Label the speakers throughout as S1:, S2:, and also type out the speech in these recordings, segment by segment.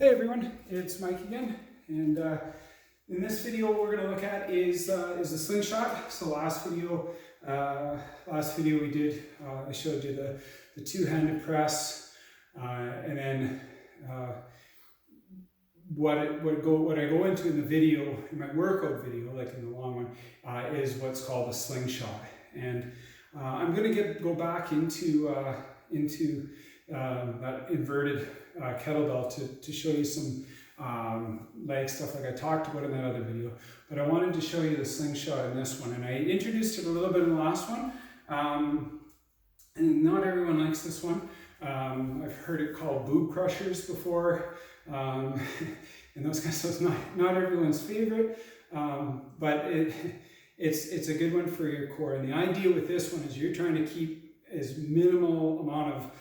S1: Hey everyone, it's Mike again, and in this video what we're going to look at is the slingshot. So last video we did, I showed you the two-handed press, and then what I go into in the video, in my workout video, like in the long one, is what's called a slingshot. And I'm going to go back into that inverted kettlebell to show you some leg stuff like I talked about in that other video. But I wanted to show you the slingshot in this one, and I introduced it a little bit in the last one, and not everyone likes this one. I've heard it called boob crushers before, and those guys, so it's not everyone's favorite, but it's a good one for your core. And the idea with this one is you're trying to keep as minimal amount of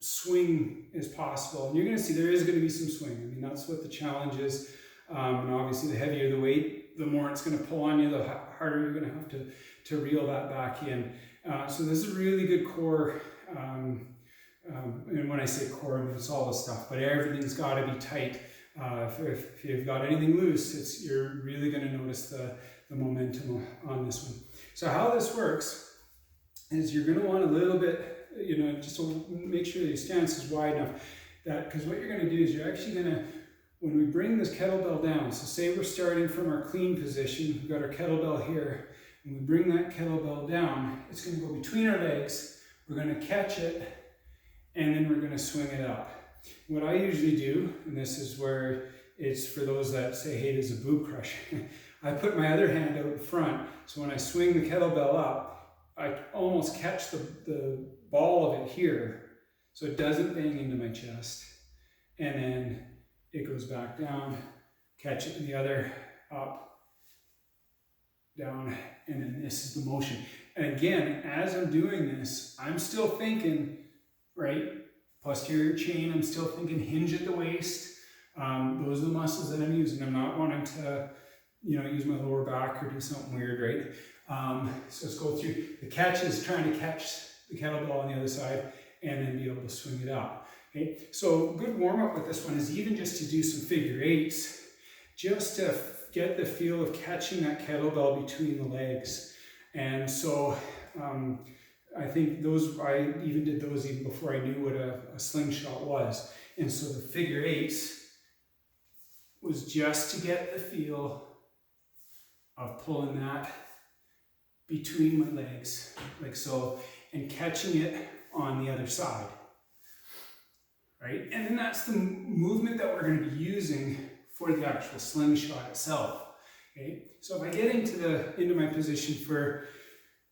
S1: swing as possible, and you're going to see there is going to be some swing. I mean, that's what the challenge is, and obviously the heavier the weight, the more it's going to pull on you, the harder you're going to have to reel that back in. So this is really good core, and when I say core, I mean it's all the stuff, but everything's got to be tight. If you've got anything loose, you're really going to notice the momentum on this one. So how this works is you're going to want a little bit, just to make sure that your stance is wide enough, because what you're going to do is you're actually going to, when we bring this kettlebell down, so say we're starting from our clean position, we've got our kettlebell here, and we bring that kettlebell down, it's going to go between our legs, we're going to catch it, and then we're going to swing it up. What I usually do, and this is where it's for those that say, hey, there's a boob crush, I put my other hand out in front, so when I swing the kettlebell up, I almost catch the ball of it here, so it doesn't bang into my chest, and then it goes back down, catch it in the other, up, down, and then this is the motion. And again, as I'm doing this, I'm still thinking, right, posterior chain, I'm still thinking hinge at the waist. Those are the muscles that I'm using. I'm not wanting to, use my lower back or do something weird, right? So let's go through. The catch is trying to catch the kettlebell on the other side and then be able to swing it up. Okay, so good warm up with this one is even just to do some figure eights, just to get the feel of catching that kettlebell between the legs. And so I think I even did those even before I knew what a slingshot was. And so the figure eights was just to get the feel of pulling that between my legs, like so, and catching it on the other side, right? And then that's the movement that we're going to be using for the actual slingshot itself, okay? So if I get into my position for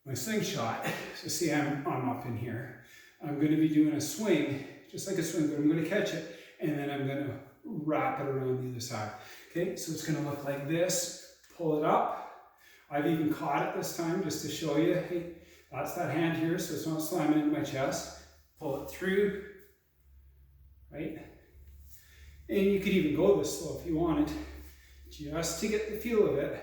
S1: my slingshot, so see I'm up in here, I'm going to be doing a swing, just like a swing, but I'm going to catch it, and then I'm going to wrap it around the other side, okay? So it's going to look like this, pull it up. I've even caught it this time just to show you, hey, that's that hand here, so it's not slamming into my chest. Pull it through, right? And you could even go this slow if you wanted, just to get the feel of it.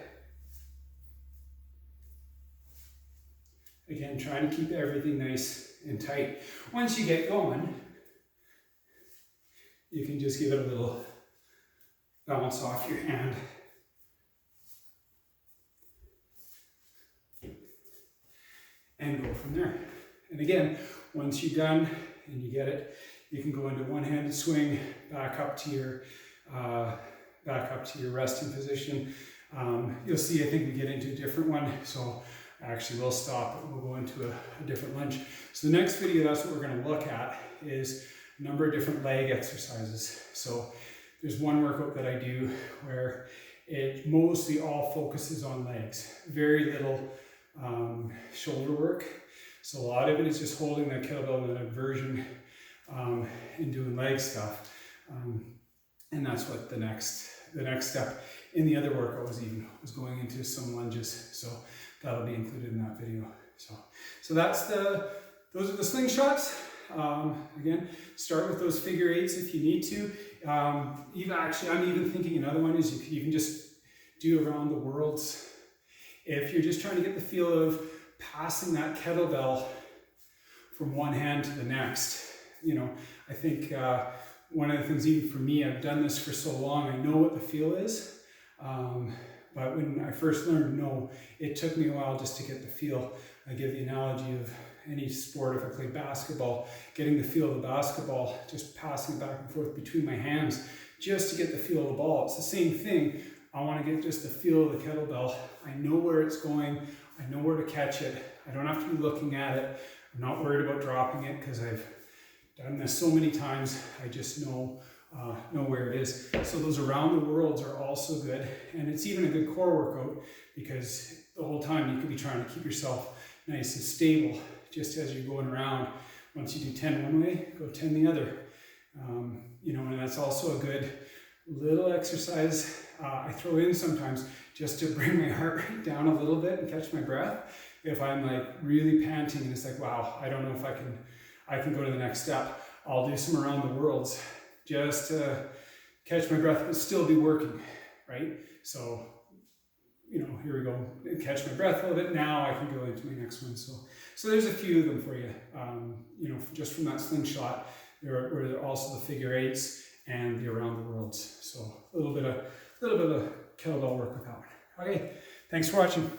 S1: Again, trying to keep everything nice and tight. Once you get going, you can just give it a little bounce off your hand. And go from there. And again, once you're done and you get it, you can go into one-handed swing back up to your resting position. You'll see, I think we get into a different one, so actually we'll stop and we'll go into a different lunge. So the next video, that's what we're going to look at, is a number of different leg exercises. So there's one workout that I do where it mostly all focuses on legs, very little shoulder work. So a lot of it is just holding that kettlebell in an inversion and doing leg stuff. And that's what the next step in the other workout was going into some lunges. So that'll be included in that video. So those are the slingshots. Again, start with those figure eights if you need to. I'm even thinking another one is you could even just do around the worlds. If you're just trying to get the feel of passing that kettlebell from one hand to the next, I think one of the things, even for me, I've done this for so long, I know what the feel is. But when I first learned, no, it took me a while just to get the feel. I give the analogy of any sport. If I play basketball, getting the feel of the basketball, just passing it back and forth between my hands, just to get the feel of the ball. It's the same thing. I want to get just the feel of the kettlebell. I know where it's going. I know where to catch it. I don't have to be looking at it. I'm not worried about dropping it because I've done this so many times. I just know where it is. So those around the worlds are also good, and it's even a good core workout because the whole time you could be trying to keep yourself nice and stable just as you're going around. Once you do 10 one way, go 10 the other. You know, and that's also a good little exercise I throw in sometimes just to bring my heart rate down a little bit and catch my breath. If I'm like really panting and it's like, wow, I don't know if I can go to the next step, I'll do some around the worlds just to catch my breath but still be working, right? So, you know, here we go, catch my breath a little bit. Now I can go into my next one. So there's a few of them for you. You know, just from that slingshot, there are also the figure eights and the around the worlds. So a little bit of kettlebell work with that one. Okay, thanks for watching.